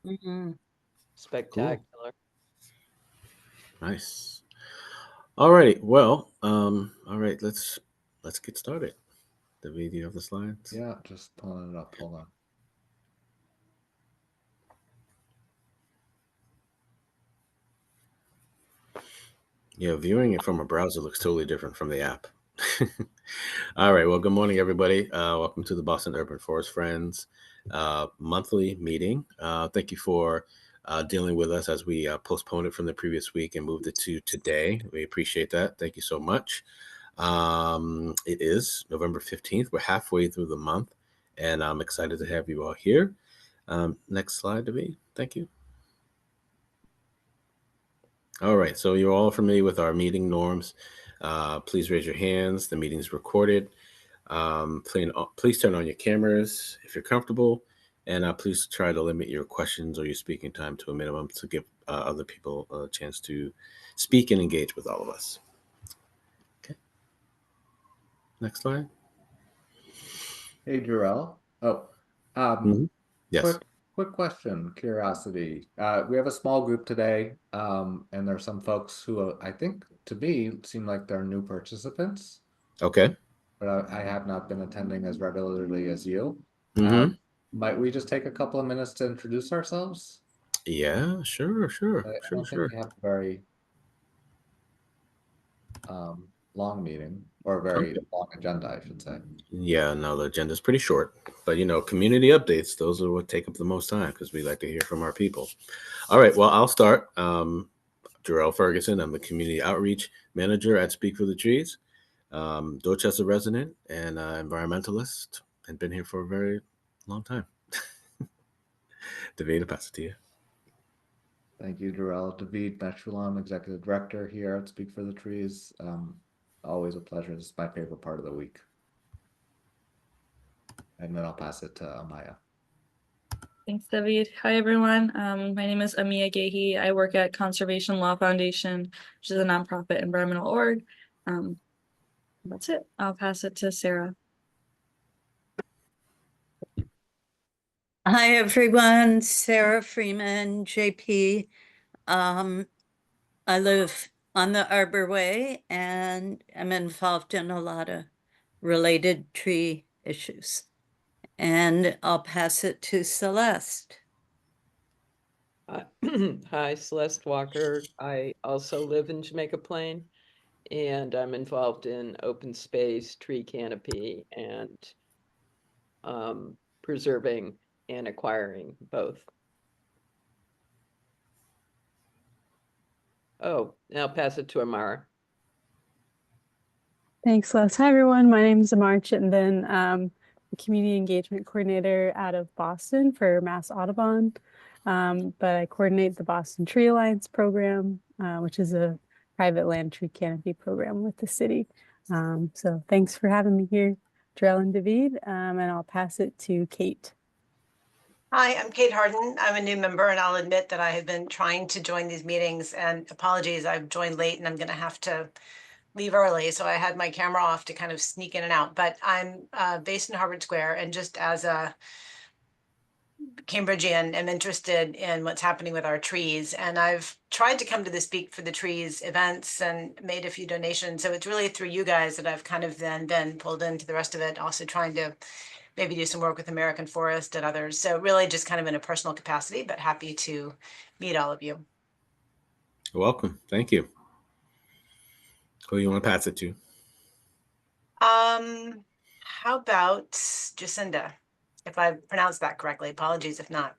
Mhm. Spectacular. Nice. All right. Well, all right, let's get started. The video of the slides. Yeah, just pulling it up. Hold on. Yeah, viewing it from a browser looks totally different from the app. All right. Well, good morning, everybody. Welcome to the Boston Urban Forest Friends monthly meeting. Thank you for dealing with us as we postponed it from the previous week and moved it to today. We appreciate that. Thank you so much. It is November 15th. We're halfway through the month, and I'm excited to have you all here. Next slide, David. Thank you. All right, so you're all familiar with our meeting norms. Please raise your hands. The meeting is recorded. Please turn on your cameras if you're comfortable, and please try to limit your questions or your speaking time to a minimum to give other people a chance to speak and engage with all of us. Okay. Next slide. Hey, Jarrell. Oh, Mm-hmm. Yes. quick question, curiosity. We have a small group today, and there's some folks who I think to me seem like they're new participants, Okay. but I have not been attending as regularly as you. Mm-hmm. Might we just take a couple of minutes to introduce ourselves? Yeah. Sure. Sure. I Sure. don't think Sure. we have a very long meeting or a very Okay. long agenda, I should say. Yeah. No, the agenda's pretty short, but community updates. Those are what take up the most time because we like to hear from our people. All right. Well, I'll start. Jarrell Ferguson. I'm the community outreach manager at Speak for the Trees. Dorchester resident and environmentalist, and been here for a very long time. David, I'll pass it to you. Thank you, Darrell. David Meshulam, Executive Director here at Speak for the Trees. Always a pleasure. This is my favorite part of the week. And then I'll pass it to Amaya. Thanks, David. Hi, everyone. My name is Amia Gehi. I work at Conservation Law Foundation, which is a nonprofit environmental org. That's it. I'll pass it to Sarah. Hi, everyone. Sarah Freeman, JP. I live on the Arbor Way and am involved in a lot of related tree issues. And I'll pass it to Celeste. Hi, Celeste Walker. I also live in Jamaica Plain, and I'm involved in open space, tree canopy, and preserving and acquiring both. Oh, now I'll pass it to Amara. Thanks, Les. Hi, everyone. My name is Amar Chittenden. The Community Engagement Coordinator out of Boston for Mass Audubon. But I coordinate the Boston Tree Alliance program, which is a private land tree canopy program with the city. So thanks for having me here, Jarrell and David, and I'll pass it to Kate. Hi, I'm Kate Harden. I'm a new member, and I'll admit that I have been trying to join these meetings, and apologies, I've joined late and I'm going to have to leave early. So I had my camera off to kind of sneak in and out, but I'm based in Harvard Square, and just as a Cambridgian, am interested in what's happening with our trees. And I've tried to come to the Speak for the Trees events and made a few donations. So it's really through you guys that I've kind of then been pulled into the rest of it, also trying to maybe do some work with American Forest and others. So really just kind of in a personal capacity, but happy to meet all of you. Welcome. Thank you. Who you want to pass it to? How about Jacinda? If I pronounced that correctly, apologies if not.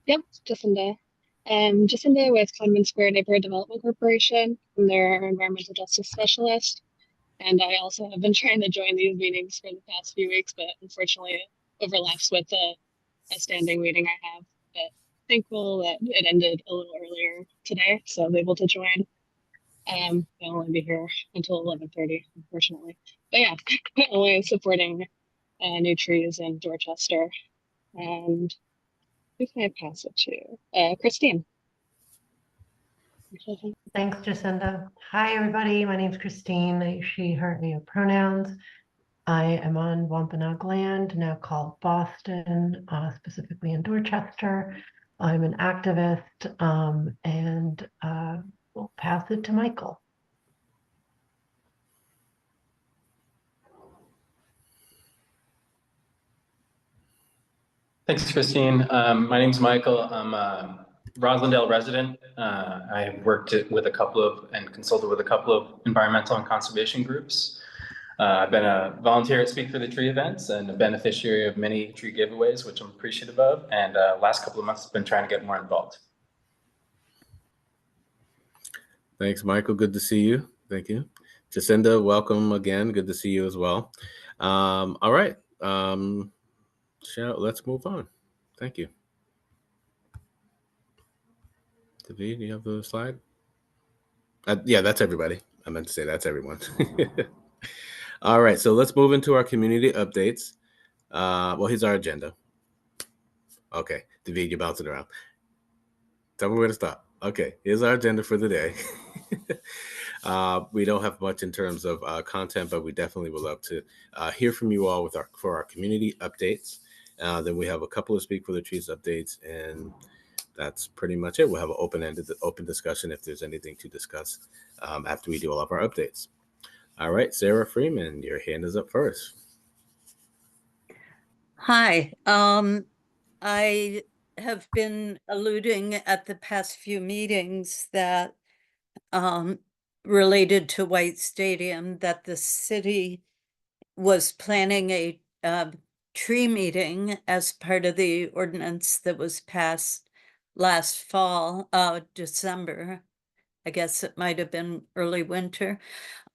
Yep, Jacinda. Jacinda with Convent Square Neighborhood Development Corporation. I'm their environmental justice specialist. And I also have been trying to join these meetings for the past few weeks, but unfortunately it overlaps with a standing meeting I have. But thankful that it ended a little earlier today, so I was able to join. I'll only be here until 11:30, unfortunately. But yeah, only supporting new trees in Dorchester. And who can I pass it to? Christine. Thanks, Jacinda. Hi, everybody. My name is Christine. She, her, pronouns. I am on Wampanoag land, now called Boston, specifically in Dorchester. I'm an activist, and we'll pass it to Michael. Thanks, Christine. My name's Michael. I'm a Roslindale resident. I have worked with a couple of and consulted with a couple of environmental and conservation groups. I've been a volunteer at Speak for the Tree events and a beneficiary of many tree giveaways, which I'm appreciative of. And last couple of months, I've been trying to get more involved. Thanks, Michael. Good to see you. Thank you. Jacinda, welcome again. Good to see you as well. All right. Let's move on. Thank you. David, do you have the slide? Yeah, that's everybody. I meant to say that's everyone. All right, so let's move into our community updates. Well, here's our agenda. Okay, David, you're bouncing around. Tell me where to stop. Okay, here's our agenda for the day. We don't have much in terms of content, but we definitely would love to hear from you all for our community updates. Then we have a couple of Speak for the Trees updates, and that's pretty much it. We'll have an open discussion if there's anything to discuss after we do all of our updates. All right, Sarah Freeman, your hand is up first. Hi. I have been alluding at the past few meetings that related to White Stadium, that the city was planning a tree meeting as part of the ordinance that was passed last fall, December. I guess it might have been early winter.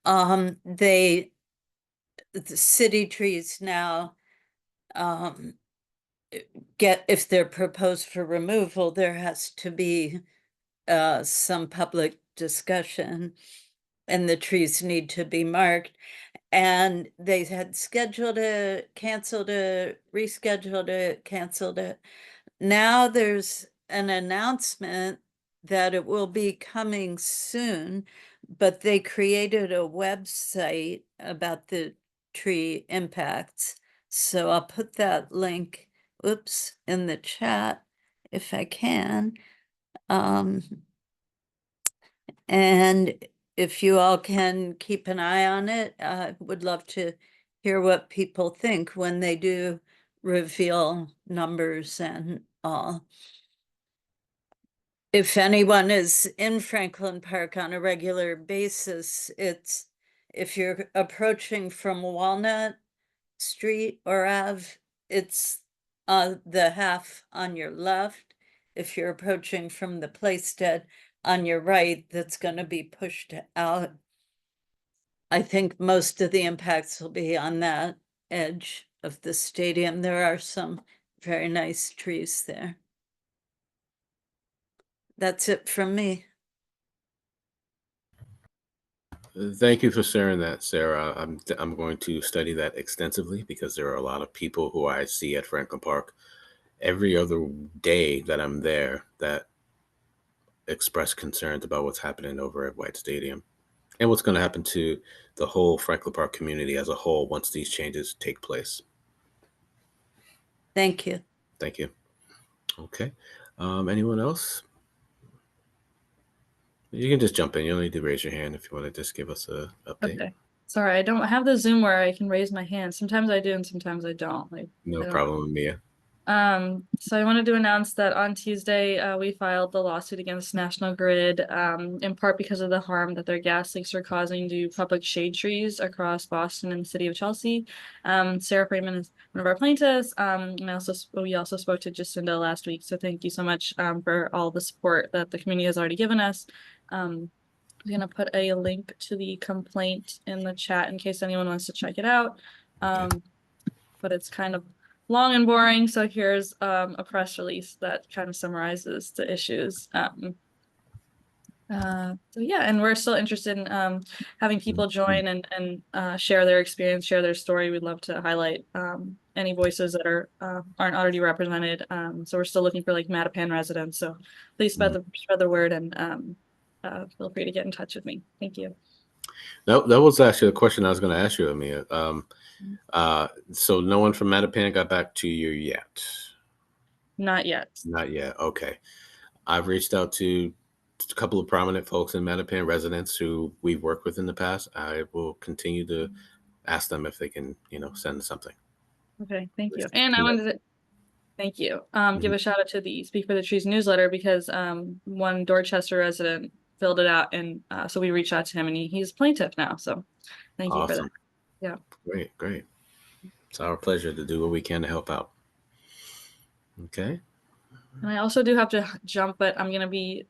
The city trees now if they're proposed for removal, there has to be some public discussion, and the trees need to be marked. And they had scheduled it, canceled it, rescheduled it, canceled it. Now there's an announcement that it will be coming soon, but they created a website about the tree impacts. So I'll put that link, in the chat if I can. And if you all can keep an eye on it, I would love to hear what people think when they do reveal numbers and all. If anyone is in Franklin Park on a regular basis, if you're approaching from Walnut Street or Ave, it's the half on your left. If you're approaching from the Playstead on your right, that's going to be pushed out. I think most of the impacts will be on that edge of the stadium. There are some very nice trees there. That's it from me. Thank you for sharing that, Sarah. I'm going to study that extensively because there are a lot of people who I see at Franklin Park every other day that I'm there that express concerns about what's happening over at White Stadium and what's going to happen to the whole Franklin Park community as a whole once these changes take place. Thank you. Thank you. Okay. Anyone else? You can just jump in. You don't need to raise your hand if you want to just give us a update. Okay. Sorry, I don't have the Zoom where I can raise my hand. Sometimes I do and sometimes I don't. No problem, Mia. So I wanted to announce that on Tuesday, we filed the lawsuit against National Grid, in part because of the harm that their gas leaks are causing to public shade trees across Boston and the city of Chelsea. Sarah Freeman is one of our plaintiffs. And we also spoke to Jacinda last week. So thank you so much for all the support that the community has already given us. I'm gonna put a link to the complaint in the chat in case anyone wants to check it out. But it's kind of long and boring, so here's a press release that kind of summarizes the issues. So yeah, and we're still interested in having people join and share their experience, share their story. We'd love to highlight any voices that aren't already represented. So we're still looking for like Mattapan residents. So please spread the word and feel free to get in touch with me. Thank you. That was actually a question I was going to ask you, Amia. So no one from Mattapan got back to you yet? Not yet. Not yet. Okay. I've reached out to a couple of prominent folks in Mattapan, residents who we've worked with in the past. I will continue to ask them if they can, send something. Okay, thank you. Just And I do that. wanted to thank you. Give Mhm. a shout out to the Speak for the Trees newsletter because one Dorchester resident filled it out, and so we reached out to him, and he's plaintiff now. So thank you for that. Awesome. Yeah. Great, great. It's our pleasure to do what we can to help out. Okay. And I also do have to jump, but I'm gonna be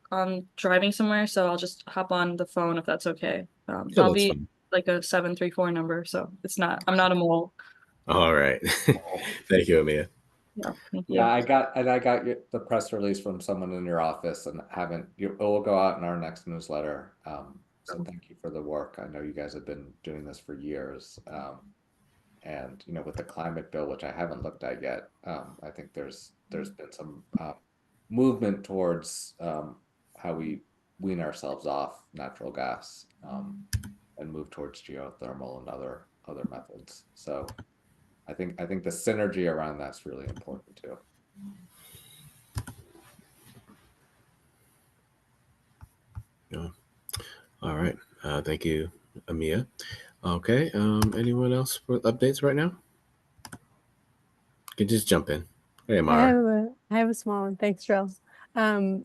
driving somewhere, so I'll just hop on the phone if that's okay. Yeah, I'll that's be fine. like a 734 number, so I'm not a mole. All right. Thank you, Amia. Yeah, thank you. Yeah, I got the press release from someone in your office and it will go out in our next newsletter. So thank you for the work. I know you guys have been doing this for years. And with the climate bill, which I haven't looked at yet, I think there's been some movement towards how we wean ourselves off natural gas and move towards geothermal and other methods. So I think the synergy around that's really important too. Yeah. All right. Thank you, Amia. Okay. Anyone else with updates right now? You can just jump in. Hey, Amara. I have a small one. Thanks, Drill. I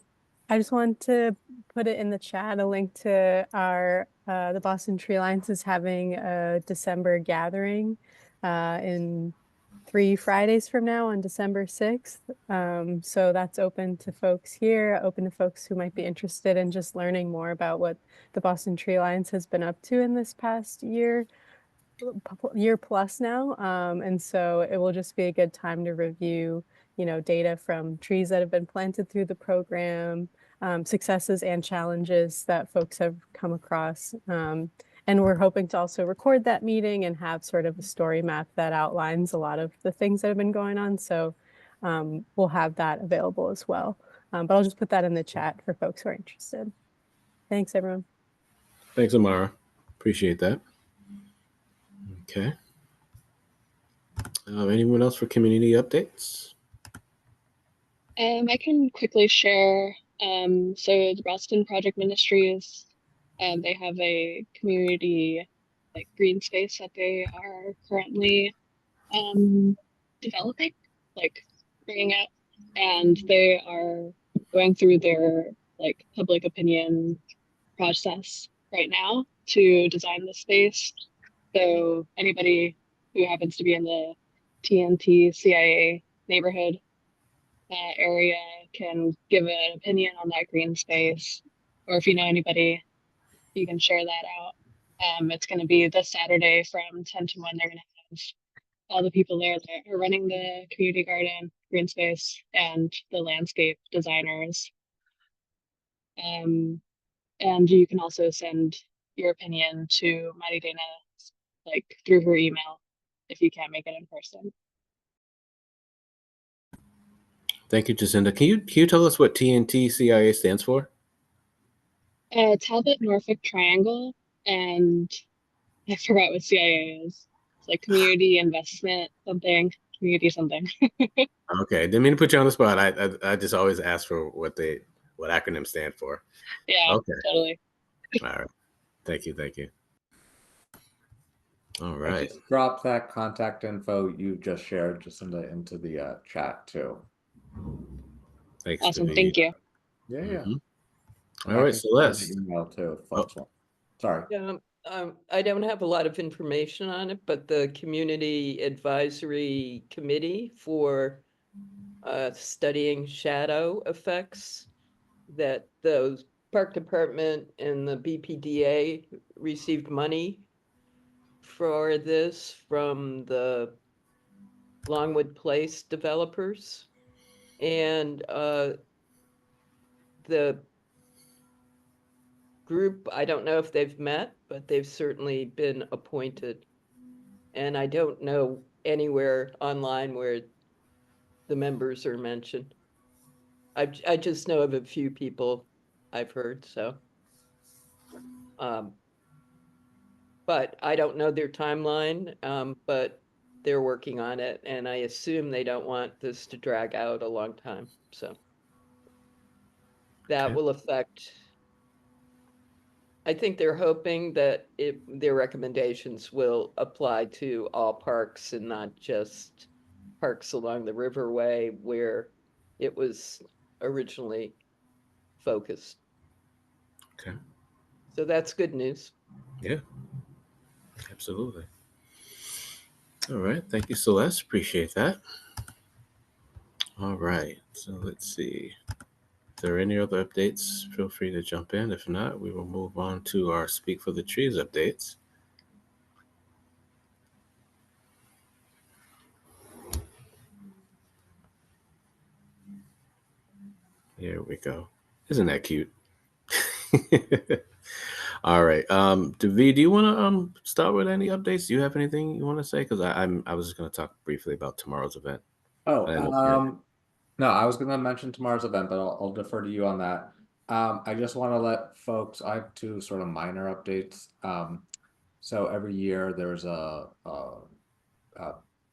just want to put it in the chat, a link to our the Boston Tree Alliance is having a December gathering in 3 Fridays from now on December 6th. So that's open to folks here, open to folks who might be interested in just learning more about what the Boston Tree Alliance has been up to in this past year plus now. And so it will just be a good time to review, data from trees that have been planted through the program, successes and challenges that folks have come across. And we're hoping to also record that meeting and have sort of a story map that outlines a lot of the things that have been going on. So we'll have that available as well. But I'll just put that in the chat for folks who are interested. Thanks, everyone. Thanks, Amara. Appreciate that. Okay. Anyone else for community updates? I can quickly share. So the Boston Project Ministries, they have a community green space that they are currently developing, bringing out, and they are going through their public opinion process right now to design the space. So anybody who happens to be in the TNT CIA neighborhood area can give an opinion on that green space, or if you know anybody, you can share that out. It's going to be this Saturday from 10 to 1. They're going to have all the people there that are running the community garden, green space, and the landscape designers. And you can also send your opinion to Mighty Dana through her email if you can't make it in person. Thank you, Jacinda. Can you tell us what TNT CIA stands for? Talbot Norfolk Triangle, and I forgot what CIA is. It's Community Investment something, community something. Okay, didn't mean to put you on the spot. I just always ask for what acronyms stand for. Yeah, okay, totally. All right, thank you. All I right, just dropped that contact info you just shared into the chat too. thanks. Awesome, thank you. Yeah. Mm-hmm. All right, Celeste. Email too. Sorry. Yeah, I don't have a lot of information on it, but the Community Advisory Committee for studying shadow effects, that the Park Department and the BPDA received money for this from the Longwood Place developers. And the group, I don't know if they've met, but they've certainly been appointed. And I don't know anywhere online where the members are mentioned. I just know of a few people I've heard, so. But I don't know their timeline, but they're working on it, and I assume they don't want this to drag out a long time, so. That Okay. will affect, I think they're hoping that their recommendations will apply to all parks and not just parks along the Riverway where it was originally focused. Okay. So that's good news. Yeah. Absolutely. All right. Thank you, Celeste. Appreciate that. All right. So let's see. If there are any other updates, feel free to jump in. If not, we will move on to our Speak for the Trees updates. Here we go. Isn't that cute? All right. David, do you want to start with any updates? Do you have anything you want to say? Because I was just going to talk briefly about tomorrow's event. Oh, I know no, I was going to mention tomorrow's event, but I'll defer to you on that. I just want to let folks, I have two sort of minor updates. So every year there's a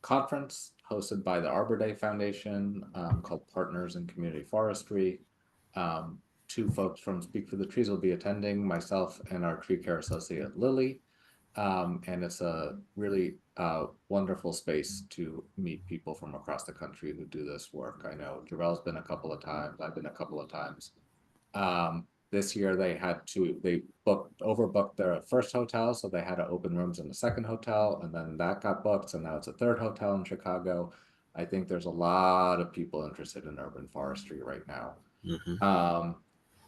conference hosted by the Arbor Day Foundation called Partners in Community Forestry. Two folks from Speak for the Trees will be attending, myself and our tree care associate Lily. And it's a really wonderful space to meet people from across the country who do this work. I know Jarrell's been a couple of times, I've been a couple of times. This year they overbooked their first hotel, so they had to open rooms in the second hotel, and then that got booked, so now it's a third hotel in Chicago. I think there's a lot of people interested in urban forestry right now. Mm-hmm.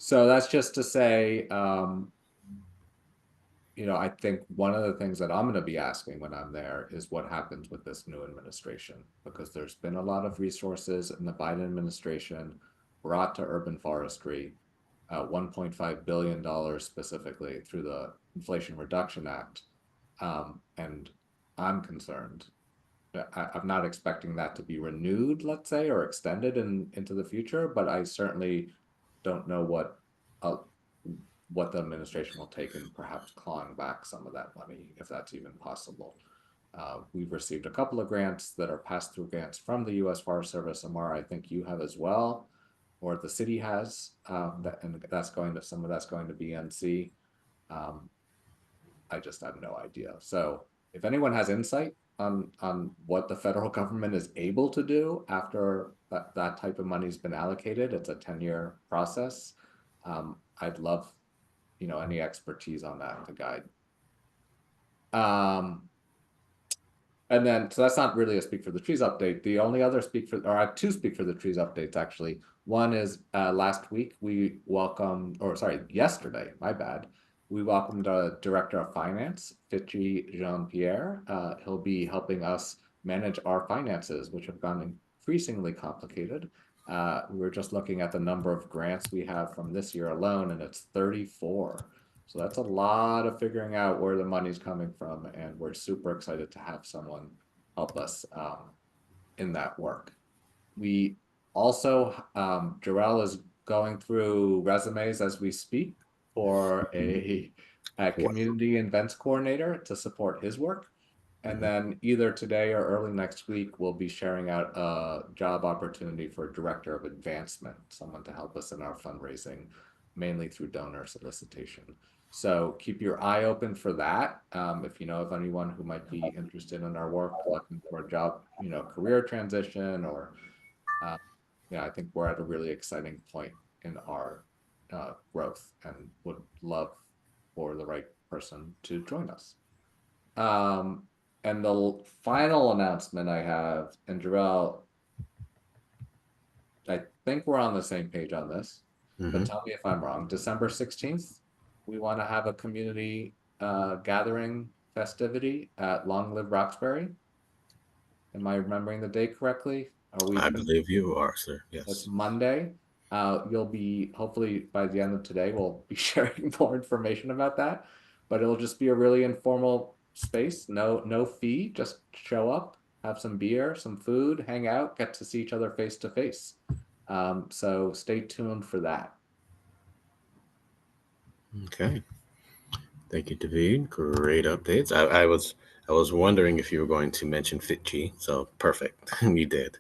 So that's just to say, you know, I think one of the things that I'm going to be asking when I'm there is what happens with this new administration, because there's been a lot of resources in the Biden administration brought to urban forestry, $1.5 billion specifically through the Inflation Reduction Act. And I'm concerned. I'm not expecting that to be renewed, let's say, or extended into the future, but I certainly don't know what the administration will take in perhaps clawing back some of that money, if that's even possible. We've received a couple of grants that are pass-through grants from the U.S. Forest Service. Amara, I think you have as well, or the city has, and some of that's going to BNC. I just have no idea. So if anyone has insight on what the federal government is able to do after that type of money's been allocated, it's a 10-year process. I'd love, you know, any expertise on that to guide. And then, so that's not really a Speak for the Trees update. The only other I have two Speak for the Trees updates actually. One is last week yesterday, my bad. We welcomed a director of finance, Fitchy Jean-Pierre. He'll be helping us manage our finances, which have gone increasingly complicated. We're just looking at the number of grants we have from this year alone, and it's 34. So that's a lot of figuring out where the money's coming from, and we're super excited to have someone help us in that work. We also, Jarrell is going through resumes as we speak for a community events coordinator to support his work. And then either today or early next week, we'll be sharing out a job opportunity for a director of advancement, someone to help us in our fundraising, mainly through donor solicitation. So keep your eye open for that. If you know of anyone who might be interested in our work, looking for a job, you know, career transition, or yeah, I think we're at a really exciting point in our growth, and would love for the right person to join us. And the final announcement I have, and Jarrell, I think we're on the same page on this, but tell me if I'm wrong. December 16th, we want to have a community gathering festivity at Long Live Roxbury. Am I remembering the date correctly? I believe you are, sir. Yes. It's Monday. You'll be, hopefully by the end of today, we'll be sharing more information about that, but it'll just be a really informal space. No fee, just show up, have some beer, some food, hang out, get to see each other face to face. So stay tuned for that. Okay. Thank you, David. Great updates. I I was wondering if you were going to mention FitG, so perfect, you did.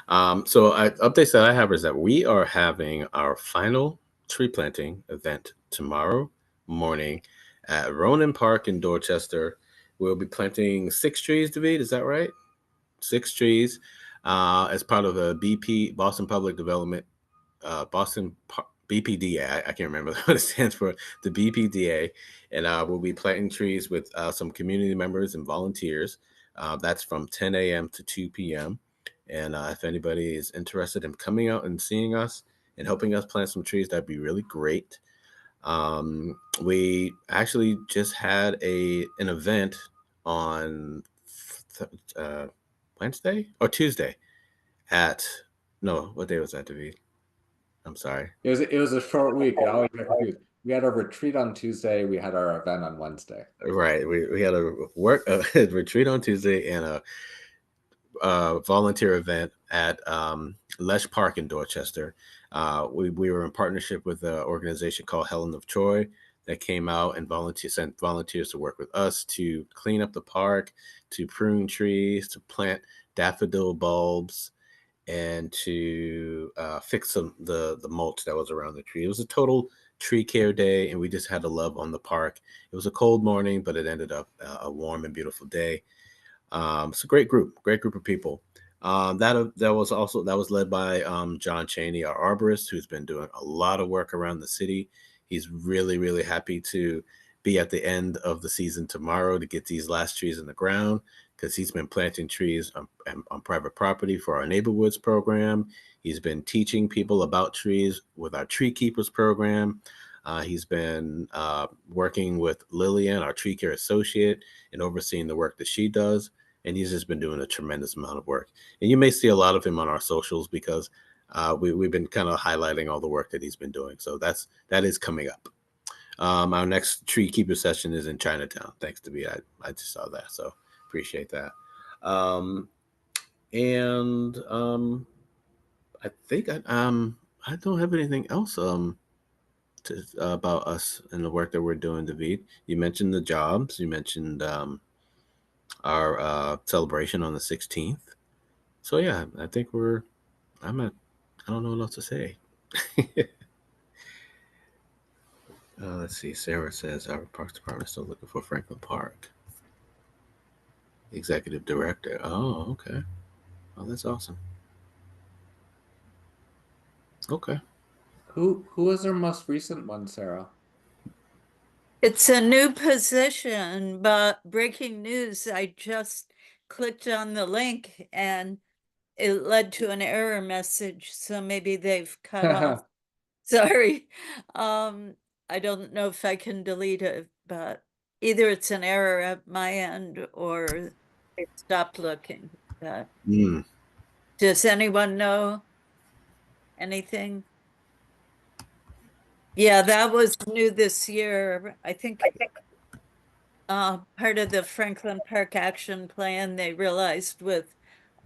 Updates that I have is that we are having our final tree planting event tomorrow morning at Ronan Park in Dorchester. We'll be planting 6 trees, David, is that right? 6 trees as part of the Boston Public Development, BPDA. I can't remember what it stands for, the BPDA. And we'll be planting trees with some community members and volunteers. That's from 10 a.m. to 2 p.m. And if anybody is interested in coming out and seeing us and helping us plant some trees, that'd be really great. We actually just had an event on Wednesday or Tuesday what day was that, David? I'm sorry. It was a short week. I always get confused. We had a retreat on Tuesday. We had our event on Wednesday. Right. We had a retreat on Tuesday and a volunteer event at Lesh Park in Dorchester. We were in partnership with an organization called Helen of Troy that came out and sent volunteers to work with us to clean up the park, to prune trees, to plant daffodil bulbs, and to fix the mulch that was around the tree. It was a total tree care day, and we just had to love on the park. It was a cold morning, but it ended up a warm and beautiful day. It's a great group of people. That was led by John Cheney, our arborist, who's been doing a lot of work around the city. He's really, really happy to be at the end of the season tomorrow to get these last trees in the ground, because he's been planting trees on private property for our Neighborhoods program. He's been teaching people about trees with our Tree Keepers program. He's been working with Lillian, our tree care associate, and overseeing the work that she does. And he's just been doing a tremendous amount of work. And you may see a lot of him on our socials because we've been kind of highlighting all the work that he's been doing. So that is coming up. Our next Tree Keeper session is in Chinatown. Thanks to me. I just saw that. So appreciate that. I think I don't have anything else about us and the work that we're doing, David. You mentioned the jobs. You mentioned our celebration on the 16th. So yeah, I think I don't know what else to say. Let's see. Sarah says our Parks Department is still looking for Franklin Park executive director. Oh, okay. Oh, that's awesome. Okay. Who was our most recent one, Sarah? It's a new position, but breaking news, I just clicked on the link and it led to an error message, so maybe they've cut off. Sorry. I don't know if I can delete it, but either it's an error at my end or they stopped looking. Does anyone know anything? Yeah, that was new this year. I think part of the Franklin Park Action Plan, they realized with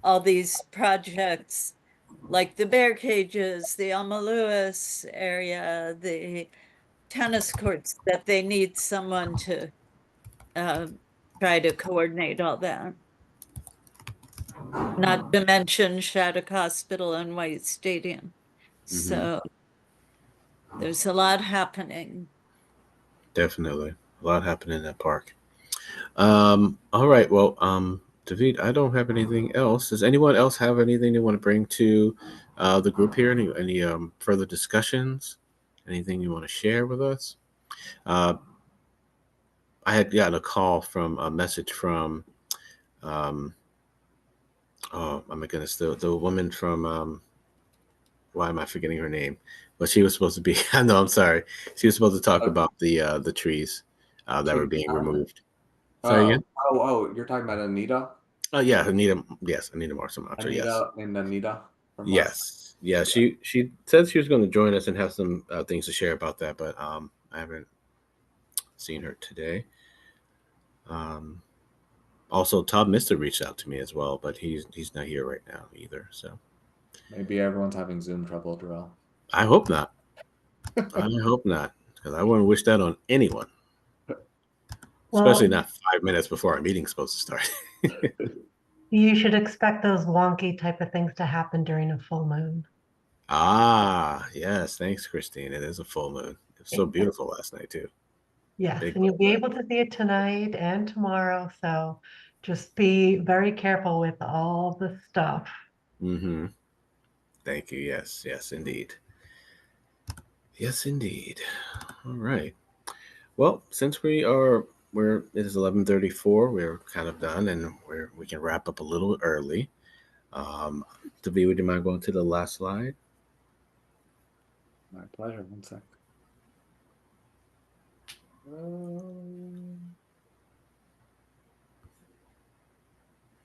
all these projects like the bear cages, the Alma Lewis area, the tennis courts, that they need someone to try to coordinate all that. Not to mention Shattuck Hospital and White Stadium. So there's a lot happening. Definitely. A lot happening in that park. All right. Well, David, I don't have anything else. Does anyone else have anything they want to bring to the group here? Any further discussions? Anything you want to share with us? I had gotten a message from, oh my goodness, the woman from, why am I forgetting her name? But she was supposed to be, no, I'm sorry. She was supposed to talk about the trees that were being removed. Sorry again? Oh, you're talking about Anita? Oh yeah, Anita. Yes, Anita Marson-Matra. Yes. And Anita. Yes. Yeah. She said she was going to join us and have some things to share about that, but I haven't seen her today. Also, Todd Mister reached out to me as well, but he's not here right now either. So maybe everyone's having Zoom trouble, Darrell. I hope not. I hope not, because I wouldn't wish that on anyone. Especially Well, not 5 minutes before our meeting's supposed to start. you should expect those wonky type of things to happen during a full moon. Ah, yes. Thanks, Christine. It is a full moon. It was so beautiful last night too. Yes, Big and you'll full be moon. able to see it tonight and tomorrow. So just be very careful with all the stuff. Mm-hmm. Thank you. Yes, yes, indeed. Yes, indeed. All right. Well, since it is 11:34, we're kind of done, and we can wrap up a little early. David, would you mind going to the last slide? My pleasure. One sec.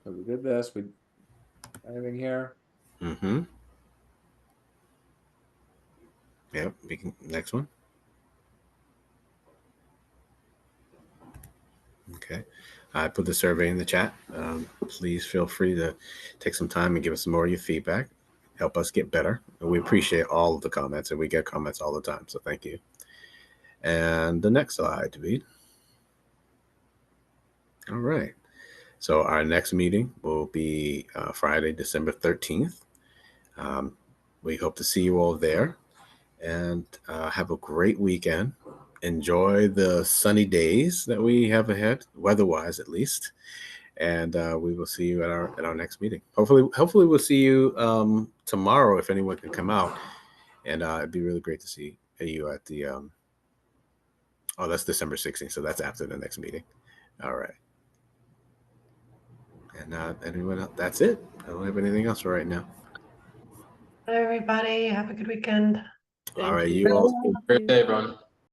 So we did this. Anything here? Mm-hmm. Yep. Next one. Okay. I put the survey in the chat. Please feel free to take some time and give us some more of your feedback. Help us get better. And we appreciate all of the comments, and we get comments all the time. So thank you. And the next slide, David. All right. So our next meeting will be Friday, December 13th. We hope to see you all there, and have a great weekend. Enjoy the sunny days that we have ahead, weather-wise at least. And we will see you at our next meeting. Hopefully we'll see you tomorrow if anyone can come out. And it'd be really great to see you at the oh, that's December 16th, so that's after the next meeting. All right. And anyone else? That's it. I don't have anything else for right now. Bye, everybody. Have a good weekend. All right, Thank you all. Great day, everyone.